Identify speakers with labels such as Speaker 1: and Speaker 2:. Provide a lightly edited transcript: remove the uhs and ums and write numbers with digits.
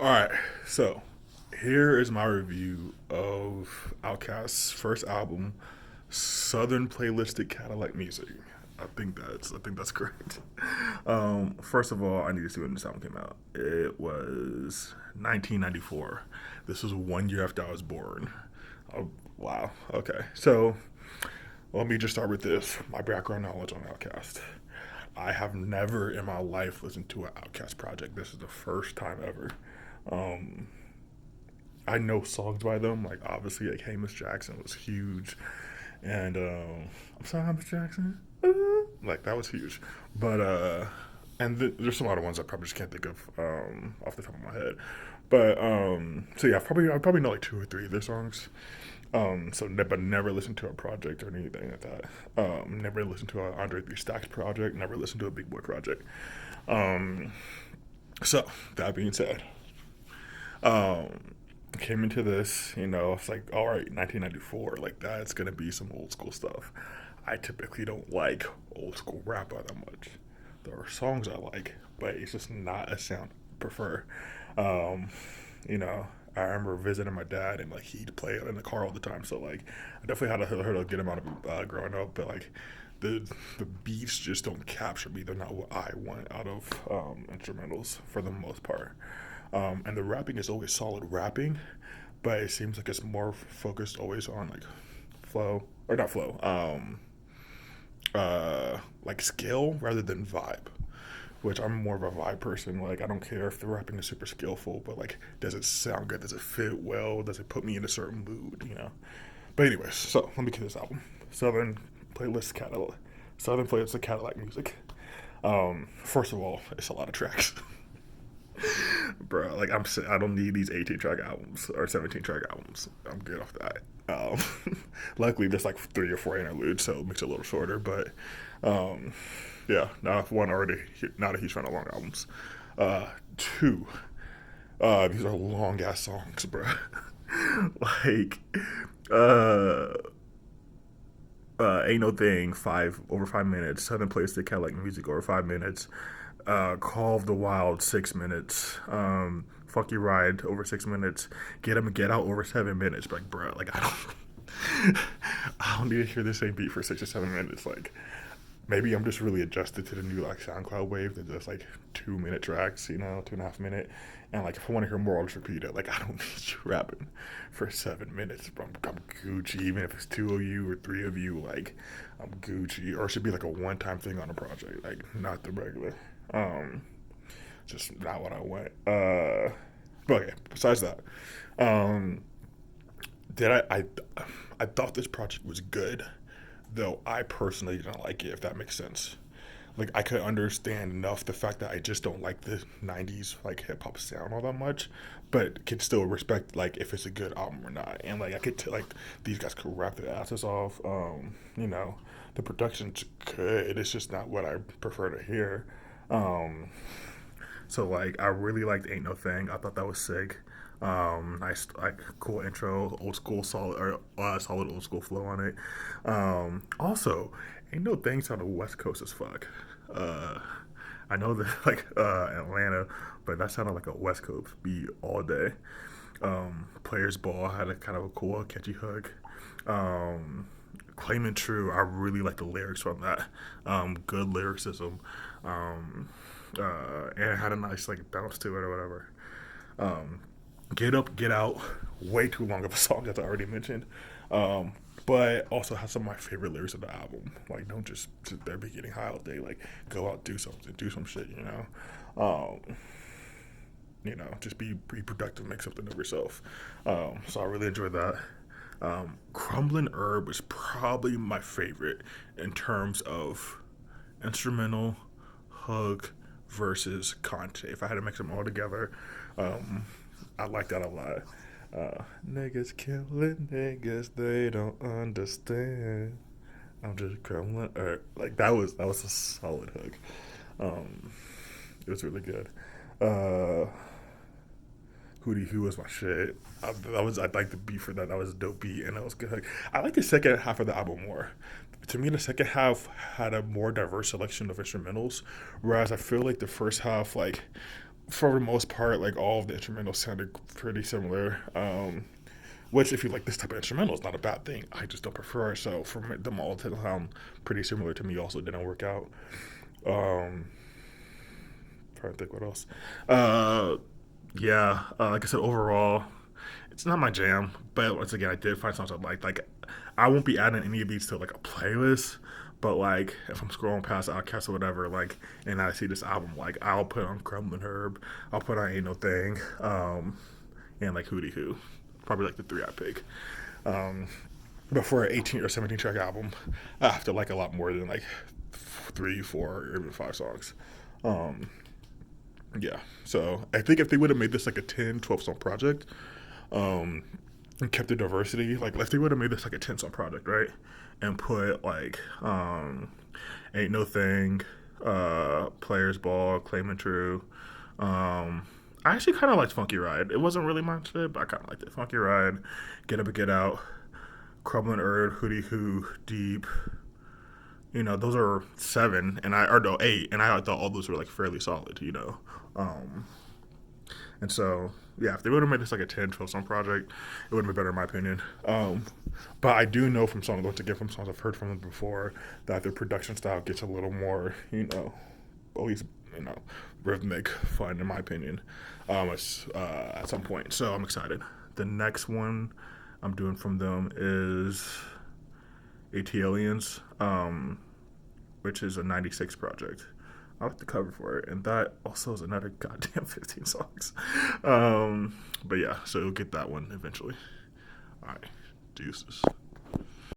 Speaker 1: All right, so here is my review of Outkast's first album, Southern Playlistic Cadillac Music. I think that's correct. First of all, I need to see when this album came out. It was 1994. This was 1 year after I was born. Oh, wow. Okay, so let me just start with this. My background knowledge on Outkast. I have never in my life listened to an Outkast project. This is the first time ever. Um, I know songs by them, like obviously like Hey Miss Jackson was huge, and I'm sorry Miss Jackson, like that was huge, but there's some other ones I probably just can't think of off the top of my head, but so yeah, I probably know like two or three of their songs. But never listened to a project or anything like that. Never listened to an Andre Three Stacks project. Never listened to a Big Boy project. Um, so that being said, um, came into this, it's like, all right, 1994, like that's gonna be some old school stuff. I typically don't like old school rap all that much. There are songs I like, but it's just not a sound I prefer. Um, you know, I remember visiting my dad and like he'd play it in the car all the time. So like, I definitely had a hurdle to get him out of growing up, but like. The beats just don't capture me. They're not what I want out of instrumentals for the most part. And the rapping is always solid rapping, but it seems like it's more focused always on like flow or not flow, like skill rather than vibe. Which I'm more of a vibe person. Like I don't care if the rapping is super skillful, but like, does it sound good? Does it fit well? Does it put me in a certain mood? But anyways, so let me get this album. Southern playlist Cadillac. Southern playlist of Cadillac music. First of all, it's a lot of tracks. Bro, like I don't need these 18 track albums or 17 track albums. I'm good off that. Luckily, there's like three or four interludes, so it makes it a little shorter. But um, yeah, not one already. Not a huge fan of long albums. Two, these are long ass songs, bro. like, uh, Ain't No Thing, over 5 minutes. Southern Place to Cadillac Music over 5 minutes. Call of the Wild 6 minutes. Fuck You Ride over 6 minutes. Get 'Em and Get Out over 7 minutes. Like, bro, like I don't, I don't need to hear the same beat for 6 or 7 minutes. Like, maybe I'm just really adjusted to the new like SoundCloud wave that does like 2 minute tracks, 2.5 minute. And like, if I want to hear more, I'll just repeat it. Like, I don't need you rapping for 7 minutes. Bro. I'm Gucci, even if it's two of you or three of you. Like, I'm Gucci, or it should be like a one-time thing on a project, like not the regular. Um, just not what I want. But okay. Besides that, um, did I thought this project was good, though I personally didn't like it. If that makes sense. Like I could understand enough the fact that I just don't like the '90s like hip hop sound all that much, but can still respect like if it's a good album or not. And like I could like these guys could rap their asses off. The production's good. It's just not what I prefer to hear. Um, so like I really liked Ain't No Thing. I thought that was sick. Nice, like cool intro, old school, solid old school flow on it. Also, Ain't No Thing sounded West Coast as fuck. Uh, I know that like Atlanta, but that sounded like a West Coast beat all day. Players Ball had a kind of a cool, catchy hook. Um, Claiming True, I really like the lyrics from that. Good lyricism. Um, and it had a nice like bounce to it or whatever. Um, Get Up, Get Out, way too long of a song as I already mentioned. Um, but also has some of my favorite lyrics of the album. Like, don't just sit there be getting high all day. Like, go out, do something, do some shit. Just be productive, make something of yourself. So I really enjoyed that. Crumbling Herb is probably my favorite in terms of instrumental, hook versus content. If I had to mix them all together, um, I like that a lot. Niggas killing niggas, they don't understand. I'm just crumbling earth. Like that was a solid hook. Um, it was really good. Uh, Hootie Who was my shit. I like the beat for that. That was a dope beat and that was good. I like the second half of the album more. To me, the second half had a more diverse selection of instrumentals, whereas I feel like the first half, like for the most part, like all of the instrumentals sounded pretty similar. Which, if you like this type of instrumental, is not a bad thing. I just don't prefer it. So for them all to sound pretty similar to me, also didn't work out. Um, Trying to think what else. Uh, yeah, like I said, overall, it's not my jam. But once again, I did find songs I liked. Like, I won't be adding any of these to like a playlist. But like, if I'm scrolling past Outkast or whatever, like, and I see this album, like, I'll put on Crumbling Herb, I'll put on Ain't No Thing, and like Hootie Hoo, probably like the three I pick. Um, but for an 18 or 17 track album, I have to like a lot more than like three, four, or even five songs. Um, yeah, so I think if they would have made this like a 10, 12 song project, um, and kept the diversity, like if they would have made this like a 10 song project, right, and put like Ain't No Thing, Players Ball, Claiming True. I actually kind of liked Funky Ride. It wasn't really my shit, but I kind of liked it. Funky Ride, Get Up and Get Out, Crumbling Earth, Hootie Hoo, Deep. You know, those are seven, and I or no 8, and I thought all those were like fairly solid. You know, um, and so yeah, if they would have made this like a 10, 12 song project, it would have been better in my opinion. But I do know from songs, once again, from songs I've heard from them before, that their production style gets a little more, at least rhythmic, fun in my opinion. At some point, so I'm excited. The next one I'm doing from them is AT Aliens, which is a '96 project. I like the cover for it, and that also is another goddamn 15 songs. But yeah, so you'll get that one eventually. All right, deuces.